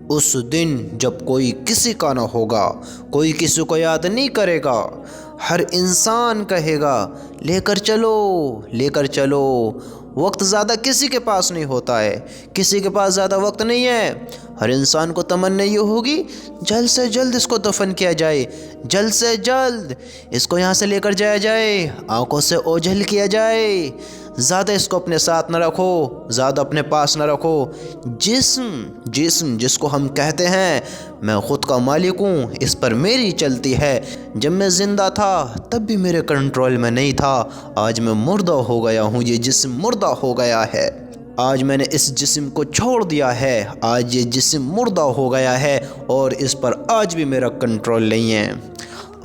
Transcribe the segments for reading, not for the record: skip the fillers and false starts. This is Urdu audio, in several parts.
اس دن جب کوئی کسی کا نہ ہوگا، کوئی کسی کو یاد نہیں کرے گا، ہر انسان کہے گا لے کر چلو، لے کر چلو۔ وقت زیادہ کسی کے پاس نہیں ہوتا ہے، کسی کے پاس زیادہ وقت نہیں ہے۔ ہر انسان کو تمنا یہ ہوگی جلد سے جلد اس کو دفن کیا جائے، جلد سے جلد اس کو یہاں سے لے کر جایا جائے، آنکھوں سے اوجھل کیا جائے۔ زیادہ اس کو اپنے ساتھ نہ رکھو، زیادہ اپنے پاس نہ رکھو۔ جسم جس کو ہم کہتے ہیں میں خود کا مالک ہوں، اس پر میری چلتی ہے، جب میں زندہ تھا تب بھی میرے کنٹرول میں نہیں تھا، آج میں مردہ ہو گیا ہوں، یہ جسم مردہ ہو گیا ہے، آج میں نے اس جسم کو چھوڑ دیا ہے، آج یہ جسم مردہ ہو گیا ہے اور اس پر آج بھی میرا کنٹرول نہیں ہے۔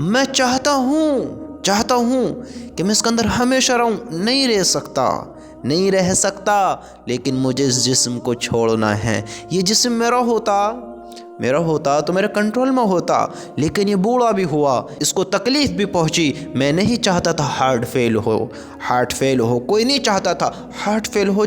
میں چاہتا ہوں کہ میں اس کے اندر ہمیشہ رہوں، نہیں رہ سکتا، لیکن مجھے اس جسم کو چھوڑنا ہے۔ یہ جسم میرا ہوتا تو میرے کنٹرول میں ہوتا، لیکن یہ بوڑھا بھی ہوا، اس کو تکلیف بھی پہنچی۔ میں نہیں چاہتا تھا ہارٹ فیل ہو، کوئی نہیں چاہتا تھا، ہارٹ فیل ہو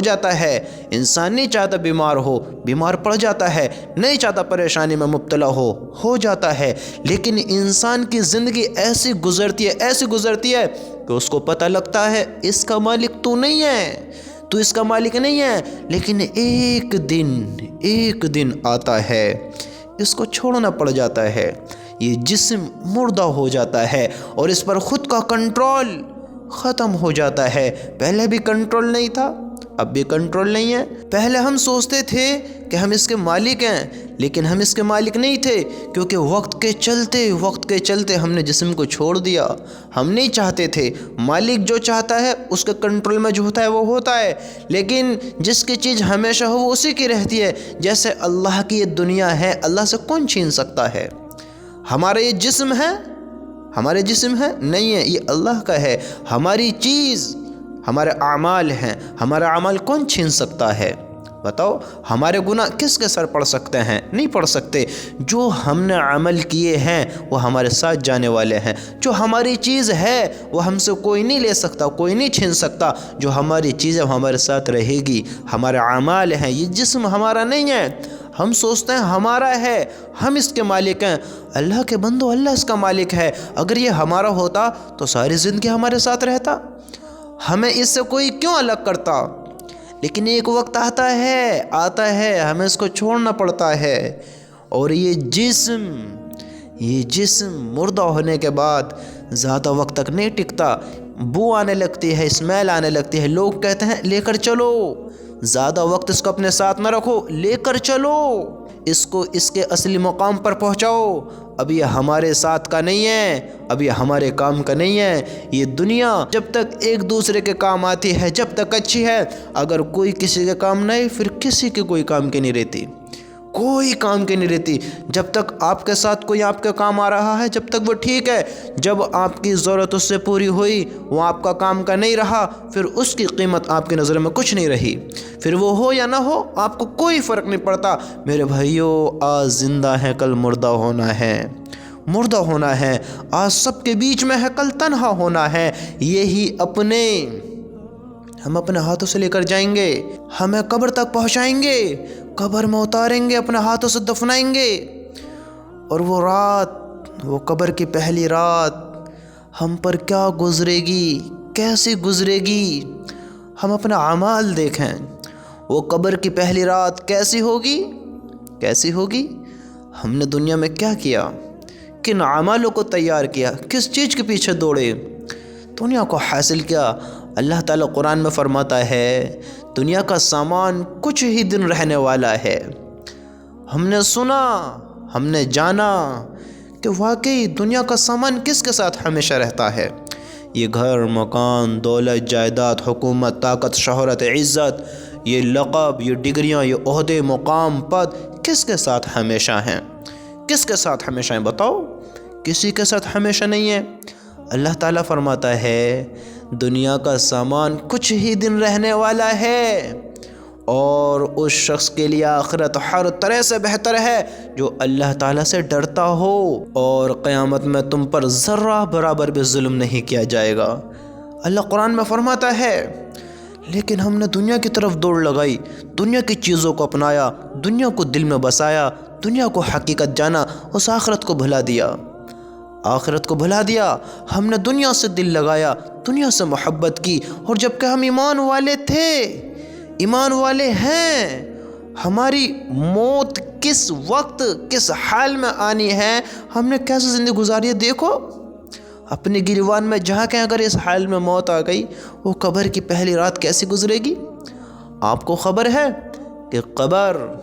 جاتا ہے۔ انسان نہیں چاہتا بیمار پڑ جاتا ہے، نہیں چاہتا پریشانی میں مبتلا ہو جاتا ہے، لیکن انسان کی زندگی ایسی گزرتی ہے کہ اس کو پتہ لگتا ہے اس کا مالک تو نہیں ہے، لیکن ایک دن آتا ہے اس کو چھوڑنا پڑ جاتا ہے، یہ جسم مردہ ہو جاتا ہے اور اس پر خود کا کنٹرول ختم ہو جاتا ہے۔ پہلے بھی کنٹرول نہیں تھا، اب بھی کنٹرول نہیں ہے۔ پہلے ہم سوچتے تھے کہ ہم اس کے مالک ہیں، لیکن ہم اس کے مالک نہیں تھے، کیونکہ وقت کے چلتے ہم نے جسم کو چھوڑ دیا۔ ہم نہیں چاہتے تھے، مالک جو چاہتا ہے اس کے کنٹرول میں جو ہوتا ہے وہ ہوتا ہے، لیکن جس کی چیز ہمیشہ ہو وہ اسی کی رہتی ہے۔ جیسے اللہ کی یہ دنیا ہے، اللہ سے کون چھین سکتا ہے؟ ہمارا یہ جسم ہے، نہیں ہے، یہ اللہ کا ہے۔ ہماری چیز ہمارے اعمال ہیں، ہمارا اعمال کون چھین سکتا ہے؟ بتاؤ، ہمارے گناہ کس کے سر پڑ سکتے ہیں؟ نہیں پڑ سکتے۔ جو ہم نے عمل کیے ہیں وہ ہمارے ساتھ جانے والے ہیں، جو ہماری چیز ہے وہ ہم سے کوئی نہیں لے سکتا، کوئی نہیں چھین سکتا۔ جو ہماری چیز ہے وہ ہمارے ساتھ رہے گی، ہمارے اعمال ہیں۔ یہ جسم ہمارا نہیں ہے، ہم سوچتے ہیں ہمارا ہے، ہم اس کے مالک ہیں۔ اللہ کے بندو، اللہ اس کا مالک ہے۔ اگر یہ ہمارا ہوتا تو ساری زندگی ہمارے ساتھ رہتا، ہمیں اس سے کوئی کیوں الگ کرتا؟ لیکن ایک وقت آتا ہے ہمیں اس کو چھوڑنا پڑتا ہے، اور یہ جسم مردہ ہونے کے بعد زیادہ وقت تک نہیں ٹکتا، بو آنے لگتی ہے، اسمیل آنے لگتی ہے۔ لوگ کہتے ہیں لے کر چلو، زیادہ وقت اس کو اپنے ساتھ نہ رکھو، لے کر چلو، اس کو اس کے اصلی مقام پر پہنچاؤ۔ اب یہ ہمارے ساتھ کا نہیں ہے، اب یہ ہمارے کام کا نہیں ہے۔ یہ دنیا جب تک ایک دوسرے کے کام آتی ہے جب تک اچھی ہے، اگر کوئی کسی کے کام نہیں، پھر کسی کے کوئی کام کی نہیں رہتی۔ جب تک آپ کے ساتھ کوئی آپ کے کام آ رہا ہے جب تک وہ ٹھیک ہے، جب آپ کی ضرورت اس سے پوری ہوئی، وہ آپ کا کام کا نہیں رہا، پھر اس کی قیمت آپ کی نظر میں کچھ نہیں رہی۔ پھر وہ ہو یا نہ ہو آپ کو کوئی فرق نہیں پڑتا۔ میرے بھائیو، آج زندہ ہے کل مردہ ہونا ہے، آج سب کے بیچ میں ہے کل تنہا ہونا ہے۔ یہی ہم اپنے ہاتھوں سے لے کر جائیں گے، ہمیں قبر تک پہنچائیں گے، قبر میں اتاریں گے، اپنے ہاتھوں سے دفنائیں گے، اور وہ قبر کی پہلی رات ہم پر کیا گزرے گی، کیسی گزرے گی؟ ہم اپنا اعمال دیکھیں، وہ قبر کی پہلی رات کیسی ہوگی؟ ہم نے دنیا میں کیا کیا؟ کن اعمالوں کو تیار کیا؟ کس چیز کے پیچھے دوڑے؟ دنیا کو حاصل کیا؟ اللہ تعالیٰ قرآن میں فرماتا ہے دنیا کا سامان کچھ ہی دن رہنے والا ہے۔ ہم نے سنا، ہم نے جانا کہ واقعی دنیا کا سامان کس کے ساتھ ہمیشہ رہتا ہے؟ یہ گھر، مکان، دولت، جائیداد، حکومت، طاقت، شہرت، عزت، یہ لقب، یہ ڈگریاں، یہ عہدے، مقام، پد کس کے ساتھ ہمیشہ ہیں؟ بتاؤ، کسی کے ساتھ ہمیشہ نہیں ہے۔ اللہ تعالیٰ فرماتا ہے دنیا کا سامان کچھ ہی دن رہنے والا ہے، اور اس شخص کے لیے آخرت ہر طرح سے بہتر ہے جو اللہ تعالیٰ سے ڈرتا ہو، اور قیامت میں تم پر ذرہ برابر بھی ظلم نہیں کیا جائے گا۔ اللہ قرآن میں فرماتا ہے لیکن ہم نے دنیا کی طرف دوڑ لگائی، دنیا کی چیزوں کو اپنایا، دنیا کو دل میں بسایا، دنیا کو حقیقت جانا، اس آخرت کو بھلا دیا، آخرت کو بھلا دیا۔ ہم نے دنیا سے دل لگایا، دنیا سے محبت کی، اور جب کہ ہم ایمان والے تھے، ایمان والے ہیں، ہماری موت کس وقت کس حال میں آنی ہے، ہم نے کیسے زندگی گزاری ہے دیکھو۔ اپنے گریوان میں جہاں کہیں اگر اس حال میں موت آ گئی، وہ قبر کی پہلی رات کیسی گزرے گی؟ آپ کو خبر ہے کہ قبر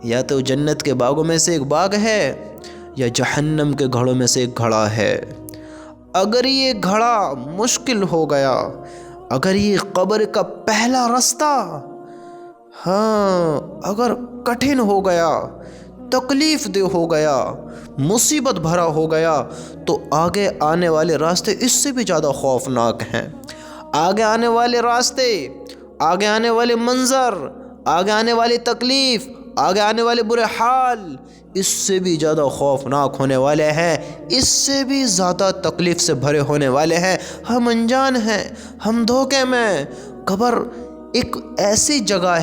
یا تو جنت کے باغوں میں سے ایک باغ ہے یا جہنم کے گھڑوں میں سے ایک گھڑا ہے۔ اگر یہ گھڑا مشکل ہو گیا، اگر یہ قبر کا پہلا رستہ اگر کٹھن ہو گیا، تکلیف دہ ہو گیا، مصیبت بھرا ہو گیا، تو آگے آنے والے راستے اس سے بھی زیادہ خوفناک ہیں۔ آگے آنے والے راستے، آگے آنے والے منظر، آگے آنے والی تکلیف، آگے آنے والے برے حال اس سے بھی زیادہ خوفناک ہونے والے ہیں، اس سے بھی زیادہ تکلیف سے بھرے ہونے والے ہیں۔ ہم انجان ہیں، ہم دھوکے میں۔ قبر ایک ایسی جگہ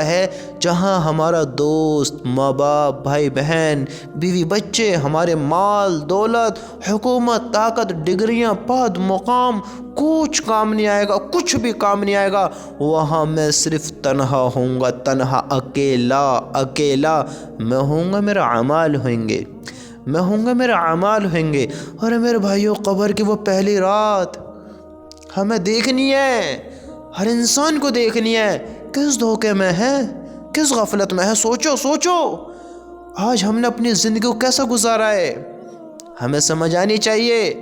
ہے جہاں ہمارا دوست، ماں باپ، بھائی بہن، بیوی بچے، ہمارے مال دولت، حکومت، طاقت، ڈگریاں، پد، مقام، کچھ کام نہیں آئے گا، کچھ بھی کام نہیں آئے گا۔ وہاں میں صرف تنہا ہوں گا، تنہا، اکیلا میں ہوں گا، میرا اعمال ہوئیں گے، میں ہوں گا، میرا اعمال ہوئیں گے۔ اور میرے بھائیوں، قبر کی وہ پہلی رات ہمیں دیکھنی ہے، ہر انسان کو دیکھنی ہے۔ کس دھوکے میں ہے، کس غفلت میں ہے؟ سوچو آج ہم نے اپنی زندگی کو کیسا گزارا ہے۔ ہمیں سمجھ آنی چاہیے،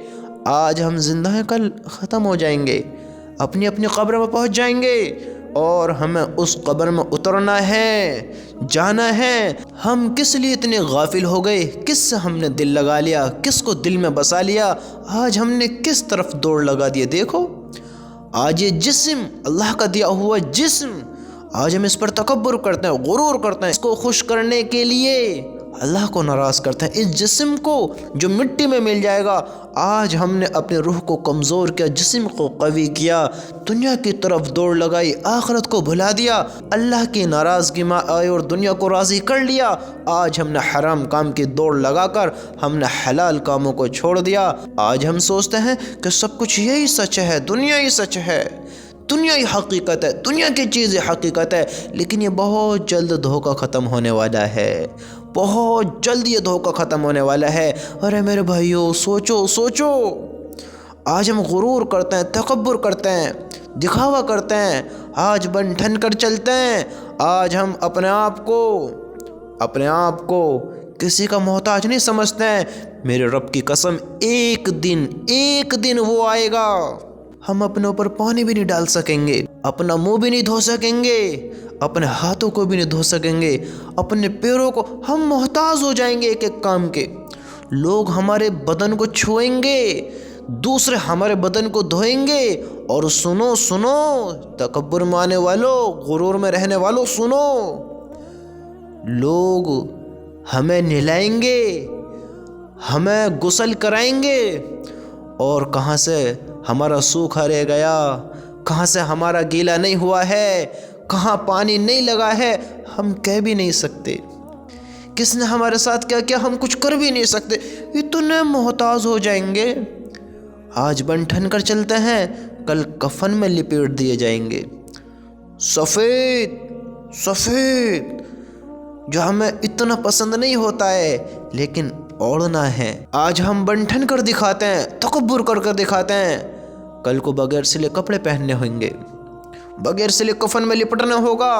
آج ہم زندہ ہیں، کل ختم ہو جائیں گے، اپنی اپنی قبر میں پہنچ جائیں گے، اور ہمیں اس قبر میں اترنا ہے، جانا ہے۔ ہم کس لیے اتنے غافل ہو گئے؟ کس سے ہم نے دل لگا لیا؟ کس کو دل میں بسا لیا؟ آج ہم نے کس طرف دوڑ لگا دی؟ دیکھو آج یہ جسم، اللہ کا دیا ہوا جسم، آج ہم اس پر تکبر کرتے ہیں، غرور کرتے ہیں، اس کو خوش کرنے کے لیے اللہ کو ناراض کرتے ہیں۔ اس جسم کو جو مٹی میں مل جائے گا، آج ہم نے اپنے روح کو کمزور کیا، جسم کو قوی کیا، دنیا کی طرف دوڑ لگائی، آخرت کو بھلا دیا، اللہ کی ناراضگی میں آئے اور دنیا کو راضی کر لیا۔ آج ہم نے حرام کام کی دوڑ لگا کر ہم نے حلال کاموں کو چھوڑ دیا۔ آج ہم سوچتے ہیں کہ سب کچھ یہی سچ ہے، دنیا ہی سچ ہے، دنیا ہی حقیقت ہے، دنیا کی چیز حقیقت ہے، لیکن یہ بہت جلد دھوکہ ختم ہونے والا ہے، بہت جلد یہ دھوکہ ختم ہونے والا ہے۔ ارے میرے بھائیوں، سوچو آج ہم غرور کرتے ہیں، تکبر کرتے ہیں، دکھاوا کرتے ہیں، آج بن ٹھن کر چلتے ہیں، آج ہم اپنے آپ کو کسی کا محتاج نہیں سمجھتے ہیں۔ میرے رب کی قسم، ایک دن وہ آئے گا، ہم اپنے اوپر پانی بھی نہیں ڈال سکیں گے، اپنا منہ بھی نہیں دھو سکیں گے، اپنے ہاتھوں کو بھی نہیں دھو سکیں گے، اپنے پیروں کو، ہم محتاج ہو جائیں گے ایک ایک کام کے۔ لوگ ہمارے بدن کو چھوئیں گے، دوسرے ہمارے بدن کو دھوئیں گے، اور سنو تکبر میں آنے والوں، غرور میں رہنے والوں، سنو، لوگ ہمیں نہلائیں گے، ہمیں غسل کرائیں گے، اور کہاں سے ہمارا سوکھا رہ گیا، کہاں سے ہمارا گیلا نہیں ہوا ہے، کہاں پانی نہیں لگا ہے، ہم کہہ بھی نہیں سکتے۔ کس نے ہمارے ساتھ کیا کیا، ہم کچھ کر بھی نہیں سکتے، اتنے محتاج ہو جائیں گے۔ آج بن ٹھن کر چلتے ہیں، کل کفن میں لپیٹ دیے جائیں گے، سفید جو ہمیں اتنا پسند نہیں ہوتا ہے، لیکن اوڑھنا ہے۔ آج ہم بن ٹھن کر دکھاتے ہیں، تکبر کر دکھاتے ہیں، کل کو بغیر سلے کپڑے پہننے ہوں گے، بغیر سلے کفن میں لپٹنا ہوگا۔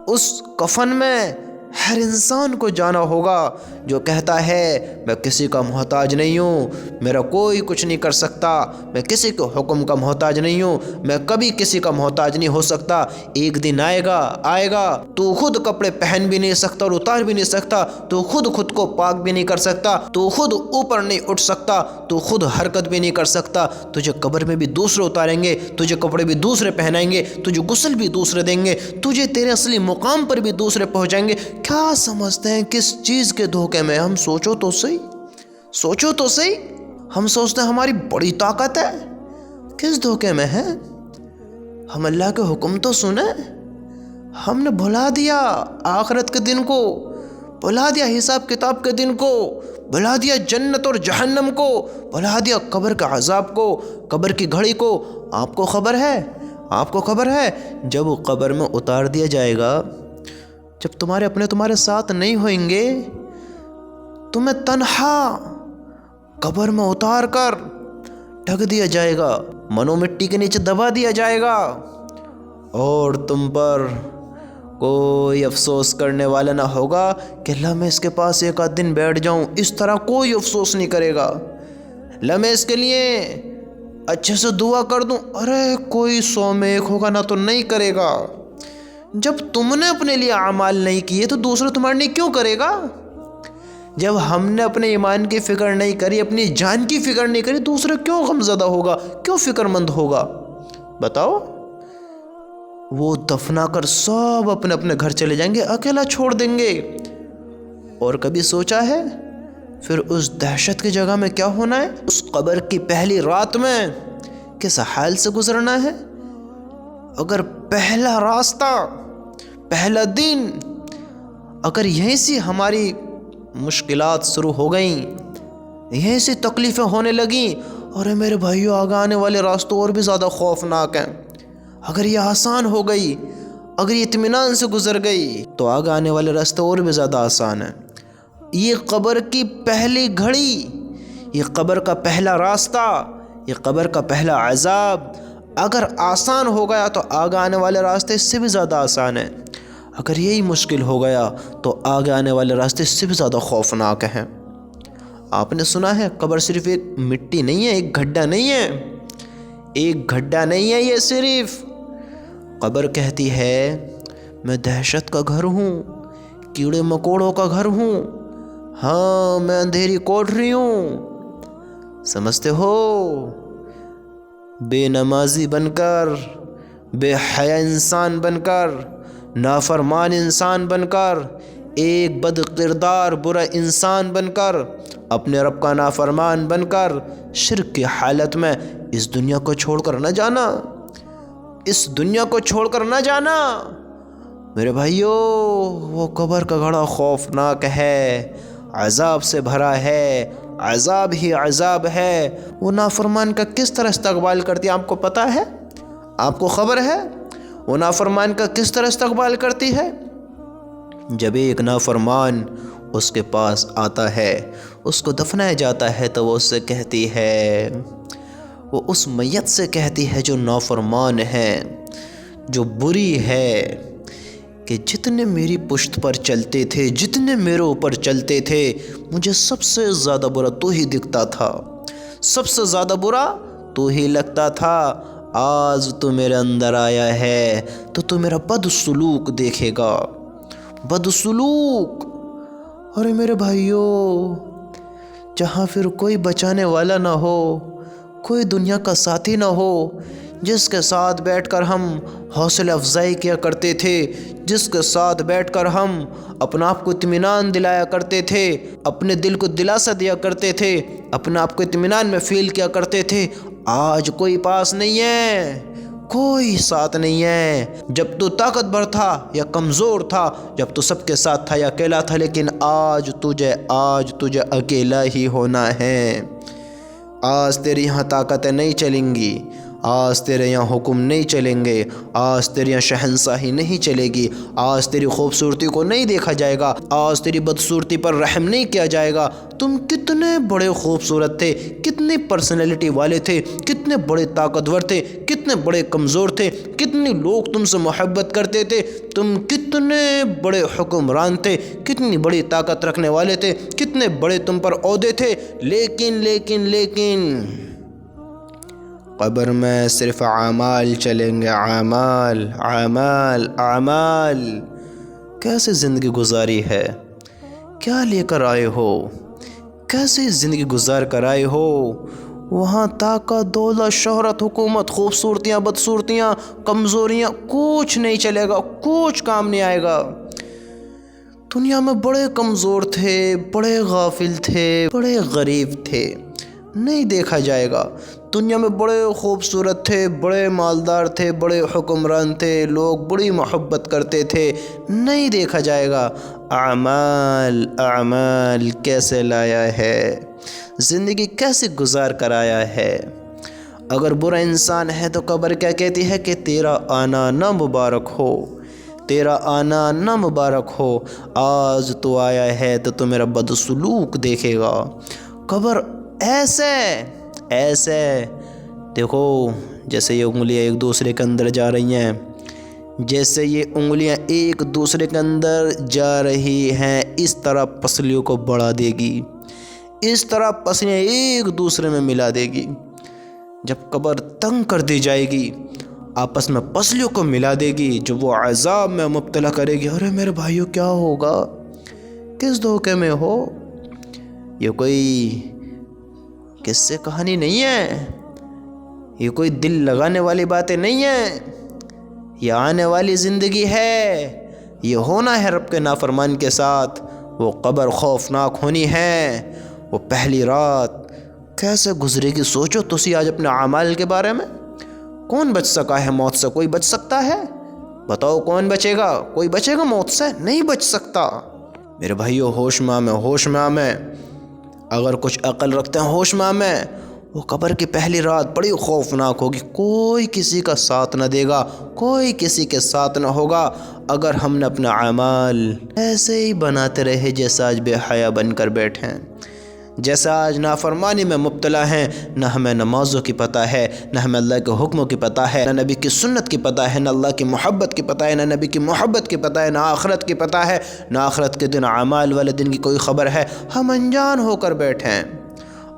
اس کفن میں ہر انسان کو جانا ہوگا جو کہتا ہے میں کسی کا محتاج نہیں ہوں، میرا کوئی کچھ نہیں کر سکتا، میں کسی کے حکم کا محتاج نہیں ہوں، میں کبھی کسی کا محتاج نہیں ہو سکتا۔ ایک دن آئے گا تو خود کپڑے پہن بھی نہیں سکتا اور اتار بھی نہیں سکتا، تو خود کو پاک بھی نہیں کر سکتا، تو خود اوپر نہیں اٹھ سکتا، تو خود حرکت بھی نہیں کر سکتا۔ تجھے قبر میں بھی دوسرے اتاریں گے، تجھے کپڑے بھی دوسرے پہنائیں گے، تجھے غسل بھی دوسرے دیں گے، تجھے تیرے اصلی مقام پر بھی دوسرے پہنچائیں گے۔ کیا سمجھتے ہیں کس چیز کے دھوکے میں؟ ہم سوچو تو صحیح، ہم سوچتے ہیں ہماری بڑی طاقت ہے، کس دھوکے میں ہے؟ ہم اللہ کے حکم تو سنیں، ہم نے بھلا دیا آخرت کے دن کو، بھلا دیا حساب کتاب کے دن کو، بھلا دیا جنت اور جہنم کو، بھلا دیا قبر کے عذاب کو، قبر کی گھڑی کو۔ آپ کو خبر ہے، آپ کو خبر ہے جب قبر میں اتار دیا جائے گا، جب تمہارے اپنے تمہارے ساتھ نہیں ہوئیں گے، تمہیں تنہا قبر میں اتار کر ڈھک دیا جائے گا، منو مٹی کے نیچے دبا دیا جائے گا، اور تم پر کوئی افسوس کرنے والا نہ ہوگا کہ اللہ میں اس کے پاس ایک آدھ دن بیٹھ جاؤں۔ اس طرح کوئی افسوس نہیں کرے گا۔ اللہ میں اس کے لیے اچھے سے دعا کر دوں، ارے کوئی 100 میں 1 ہوگا نہ تو نہیں کرے گا۔ جب تم نے اپنے لیے اعمال نہیں کیے تو دوسرا تمہارے لیے کیوں کرے گا؟ جب ہم نے اپنے ایمان کی فکر نہیں کری، اپنی جان کی فکر نہیں کری، دوسرا کیوں غمزدہ ہوگا، کیوں فکر مند ہوگا؟ بتاؤ۔ وہ دفنا کر سب اپنے اپنے گھر چلے جائیں گے، اکیلا چھوڑ دیں گے۔ اور کبھی سوچا ہے پھر اس دہشت کی جگہ میں کیا ہونا ہے؟ اس قبر کی پہلی رات میں کس حال سے گزرنا ہے؟ اگر پہلا راستہ، پہلا دن، اگر یہیں سے ہماری مشکلات شروع ہو گئیں، یہیں سے تکلیفیں ہونے لگیں، اور میرے بھائیوں آگے آنے والے راستوں اور بھی زیادہ خوفناک ہیں۔ اگر یہ آسان ہو گئی، اگر یہ اطمینان سے گزر گئی، تو آگے آنے والے راستے اور بھی زیادہ آسان ہیں۔ یہ قبر کی پہلی گھڑی، یہ قبر کا پہلا راستہ، یہ قبر کا پہلا عذاب اگر آسان ہو گیا تو آگے آنے والے راستے اس سے بھی زیادہ آسان ہیں۔ اگر یہی مشکل ہو گیا تو آگے آنے والے راستے اس سے بھی زیادہ خوفناک ہیں۔ آپ نے سنا ہے قبر صرف ایک مٹی نہیں ہے، ایک گھڈا نہیں ہے، ایک گھڈا نہیں ہے، یہ صرف قبر کہتی ہے میں دہشت کا گھر ہوں، کیڑے مکوڑوں کا گھر ہوں، ہاں میں اندھیری کوٹری ہوں، سمجھتے ہو؟ بے نمازی بن کر، بے حیا انسان بن کر، نافرمان انسان بن کر، ایک بد کردار برا انسان بن کر، اپنے رب کا نافرمان بن کر، شرک کی حالت میں اس دنیا کو چھوڑ کر نہ جانا، اس دنیا کو چھوڑ کر نہ جانا میرے بھائیوں۔ وہ قبر کا گھڑا خوفناک ہے، عذاب سے بھرا ہے، عذاب ہی عذاب ہے۔ وہ نافرمان کا کس طرح استقبال کرتی ہے آپ کو پتہ ہے؟ آپ کو خبر ہے وہ نافرمان کا کس طرح استقبال کرتی ہے؟ جب ایک نافرمان اس کے پاس آتا ہے، اس کو دفنایا جاتا ہے، تو وہ اس سے کہتی ہے، وہ اس میت سے کہتی ہے جو نافرمان ہے، جو بری ہے، کہ جتنے میری پشت پر چلتے تھے، جتنے میرے اوپر چلتے تھے، مجھے سب سے زیادہ برا تو ہی دکھتا تھا، سب سے زیادہ برا تو ہی لگتا تھا۔ آج تو میرے اندر آیا ہے تو میرا بد سلوک دیکھے گا، بد سلوک۔ اور میرے بھائیوں، جہاں پھر کوئی بچانے والا نہ ہو، کوئی دنیا کا ساتھی نہ ہو، جس کے ساتھ بیٹھ کر ہم حوصلہ افزائی کیا کرتے تھے، جس کے ساتھ بیٹھ کر ہم اپنے آپ کو اطمینان دلایا کرتے تھے، اپنے دل کو دلاسا دیا کرتے تھے، اپنے آپ کو اطمینان میں فیل کیا کرتے تھے، آج کوئی پاس نہیں ہے، کوئی ساتھ نہیں ہے۔ جب تو طاقتور تھا یا کمزور تھا، جب تو سب کے ساتھ تھا یا اکیلا تھا، لیکن آج تجھے اکیلا ہی ہونا ہے۔ آج تیری یہاں طاقتیں نہیں چلیں گی، آج تیرے یہاں حکم نہیں چلیں گے، آج تیرے یہاں شہنشاہی نہیں چلے گی، آج تیری خوبصورتی کو نہیں دیکھا جائے گا، آج تیری بدصورتی پر رحم نہیں کیا جائے گا۔ تم کتنے بڑے خوبصورت تھے، کتنی پرسنالٹی والے تھے، کتنے بڑے طاقتور تھے، کتنے بڑے کمزور تھے، کتنے لوگ تم سے محبت کرتے تھے، تم کتنے بڑے حکمران تھے، کتنی بڑی طاقت رکھنے والے تھے، کتنے بڑے تم پر عہدے تھے، لیکن قبر میں صرف اعمال چلیں گے، اعمال اعمال اعمال۔ کیسے زندگی گزاری ہے، کیا لے کر آئے ہو، کیسے زندگی گزار کر آئے ہو؟ وہاں طاقت، دولت، شہرت، حکومت، خوبصورتیاں، بدصورتیاں، کمزوریاں، کچھ نہیں چلے گا، کچھ کام نہیں آئے گا۔ دنیا میں بڑے کمزور تھے، بڑے غافل تھے، بڑے غریب تھے، نہیں دیکھا جائے گا۔ دنیا میں بڑے خوبصورت تھے، بڑے مالدار تھے، بڑے حکمران تھے، لوگ بڑی محبت کرتے تھے، نہیں دیکھا جائے گا اعمال اعمال کیسے لایا ہے، زندگی کیسے گزار کر آیا ہے۔ اگر برا انسان ہے تو قبر کیا کہتی ہے کہ تیرا آنا نہ مبارک ہو، تیرا آنا نہ مبارک ہو، آج تو آیا ہے تو میرا بدسلوک دیکھے گا۔ قبر ایسے دیکھو جیسے یہ انگلیاں ایک دوسرے کے اندر جا رہی ہیں، جیسے یہ انگلیاں ایک دوسرے کے اندر جا رہی ہیں، اس طرح پسلیوں کو بڑھا دے گی، اس طرح پسلیاں ایک دوسرے میں ملا دے گی۔ جب قبر تنگ کر دی جائے گی، آپس میں پسلیوں کو ملا دے گی، جب وہ عذاب میں مبتلا کرے گی، ارے میرے بھائیو کیا ہوگا؟ کس دھوکے میں ہو؟ یہ کوئی قصے سے کہانی نہیں ہے، یہ کوئی دل لگانے والی باتیں نہیں ہیں، یہ آنے والی زندگی ہے، یہ ہونا ہے رب کے نافرمان کے ساتھ۔ وہ قبر خوفناک ہونی ہے، وہ پہلی رات کیسے گزرے گی سوچو تسی آج اپنے اعمال کے بارے میں۔ کون بچ سکا ہے موت سے؟ کوئی بچ سکتا ہے؟ بتاؤ کون بچے گا؟ کوئی بچے گا موت سے؟ نہیں بچ سکتا۔ میرے بھائیو ہوش میں آمیں، اگر کچھ عقل رکھتے ہیں ہوش میں آمیں۔ وہ قبر کی پہلی رات بڑی خوفناک ہوگی، کوئی کسی کا ساتھ نہ دے گا، کوئی کسی کے ساتھ نہ ہوگا۔ اگر ہم نے اپنا اعمال ایسے ہی بناتے رہے جیسا آج بے حیا بن کر بیٹھے ہیں، جیسا آج نافرمانی میں مبتلا ہیں، نہ ہمیں نمازوں کی پتہ ہے، نہ ہمیں اللہ کے حکموں کی پتہ ہے، نہ نبی کی سنت کی پتہ ہے، نہ اللہ کی محبت کی پتہ ہے، نہ نبی کی محبت کی پتہ ہے، نہ آخرت کی پتہ ہے، نہ آخرت کے دن اعمال والے دن کی کوئی خبر ہے، ہم انجان ہو کر بیٹھے ہیں۔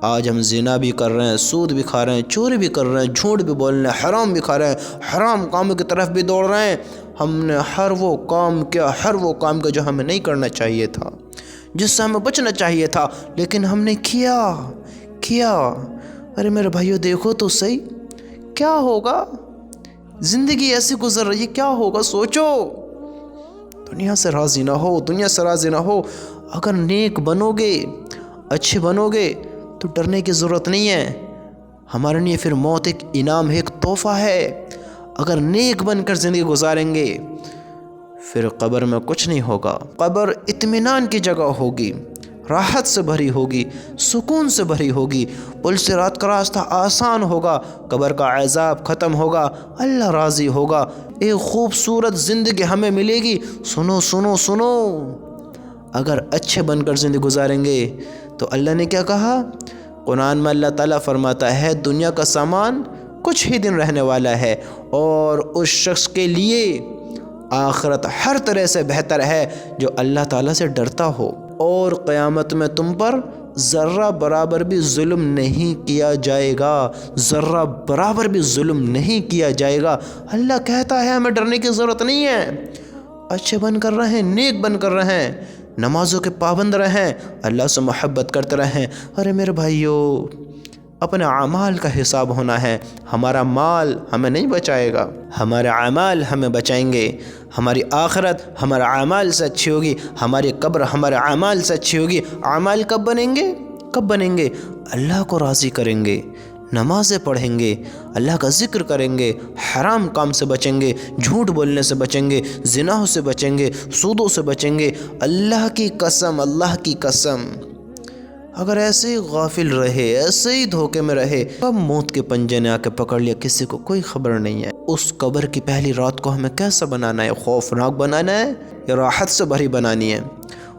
آج ہم زنا بھی کر رہے ہیں، سود بھی کھا رہے ہیں، چوری بھی کر رہے ہیں، جھوٹ بھی بول رہے ہیں، حرام بھی کھا رہے ہیں، حرام کاموں کی طرف بھی دوڑ رہے ہیں۔ ہم نے ہر وہ کام کیا جو ہمیں نہیں کرنا چاہیے تھا، جس سے ہمیں بچنا چاہیے تھا، لیکن ہم نے کیا۔ ارے میرے بھائیو دیکھو تو صحیح، کیا ہوگا؟ زندگی ایسی گزر رہی ہے، کیا ہوگا سوچو۔ دنیا سے راضی نہ ہو، اگر نیک بنو گے، اچھے بنو گے تو ڈرنے کی ضرورت نہیں ہے، ہمارے لیے پھر موت ایک انعام ہے، ایک تحفہ ہے۔ اگر نیک بن کر زندگی گزاریں گے پھر قبر میں کچھ نہیں ہوگا، قبر اطمینان کی جگہ ہوگی، راحت سے بھری ہوگی، سکون سے بھری ہوگی، پل سے رات کا راستہ آسان ہوگا، قبر کا عذاب ختم ہوگا، اللہ راضی ہوگا، ایک خوبصورت زندگی ہمیں ملے گی۔ سنو، اگر اچھے بن کر زندگی گزاریں گے تو اللہ نے کیا کہا؟ قرآن میں اللہ تعالیٰ فرماتا ہے دنیا کا سامان کچھ ہی دن رہنے والا ہے، اور اس شخص کے لیے آخرت ہر طرح سے بہتر ہے جو اللہ تعالیٰ سے ڈرتا ہو، اور قیامت میں تم پر ذرہ برابر بھی ظلم نہیں کیا جائے گا، ذرہ برابر بھی ظلم نہیں کیا جائے گا۔ اللہ کہتا ہے ہمیں ڈرنے کی ضرورت نہیں ہے، اچھے بن کر رہیں، نیک بن کر رہیں، نمازوں کے پابند رہیں، اللہ سے محبت کرتے رہیں۔ ارے میرے بھائیو اپنے اعمال کا حساب ہونا ہے، ہمارا مال ہمیں نہیں بچائے گا، ہمارے اعمال ہمیں بچائیں گے، ہماری آخرت ہمارے اعمال سے اچھی ہوگی، ہماری قبر ہمارے اعمال سے اچھی ہوگی۔ اعمال کب بنیں گے؟ اللہ کو راضی کریں گے، نمازیں پڑھیں گے، اللہ کا ذکر کریں گے، حرام کام سے بچیں گے، جھوٹ بولنے سے بچیں گے، زنا سے بچیں گے، سودوں سے بچیں گے۔ اللہ کی قسم اگر ایسے ہی غافل رہے، ایسے ہی دھوکے میں رہے، کب موت کے پنجے نے آ کے پکڑ لیا کسی کو کوئی خبر نہیں ہے۔ اس قبر کی پہلی رات کو ہمیں کیسا بنانا ہے؟ خوفناک بنانا ہے یا راحت سے بھری بنانی ہے؟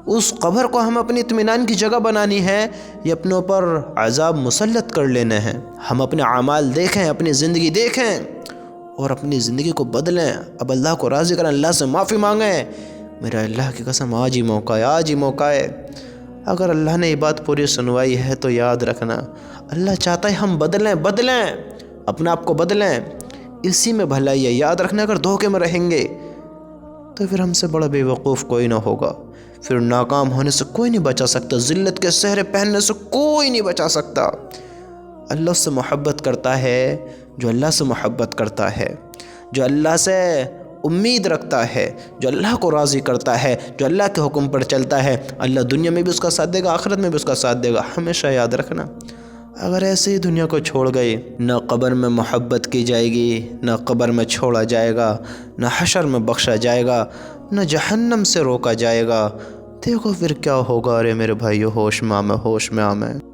اس قبر کو ہم اپنی اطمینان کی جگہ بنانی ہے یا اپنے اوپر عذاب مسلط کر لینے ہیں؟ ہم اپنے اعمال دیکھیں، اپنی زندگی دیکھیں اور اپنی زندگی کو بدلیں، اب اللہ کو راضی کریں، اللہ سے معافی مانگیں۔ میرا اللہ کی قسم آج ہی موقع ہے۔ اگر اللہ نے یہ بات پوری سنوائی ہے تو یاد رکھنا، اللہ چاہتا ہے ہم بدلیں، اپنے آپ کو بدلیں، اسی میں بھلائی ہے۔ یاد رکھنا اگر دھوکے میں رہیں گے تو پھر ہم سے بڑا بے وقوف کوئی نہ ہوگا، پھر ناکام ہونے سے کوئی نہیں بچا سکتا، ذلت کے سہرے پہننے سے کوئی نہیں بچا سکتا۔ اللہ سے محبت کرتا ہے جو اللہ سے محبت کرتا ہے، جو اللہ سے امید رکھتا ہے، جو اللہ کو راضی کرتا ہے، جو اللہ کے حکم پر چلتا ہے، اللہ دنیا میں بھی اس کا ساتھ دے گا، آخرت میں بھی اس کا ساتھ دے گا۔ ہمیشہ یاد رکھنا اگر ایسے ہی دنیا کو چھوڑ گئے، نہ قبر میں محبت کی جائے گی، نہ قبر میں چھوڑا جائے گا، نہ حشر میں بخشا جائے گا، نہ جہنم سے روکا جائے گا، دیکھو پھر کیا ہوگا۔ ارے میرے بھائیو، ہوش میں آ میں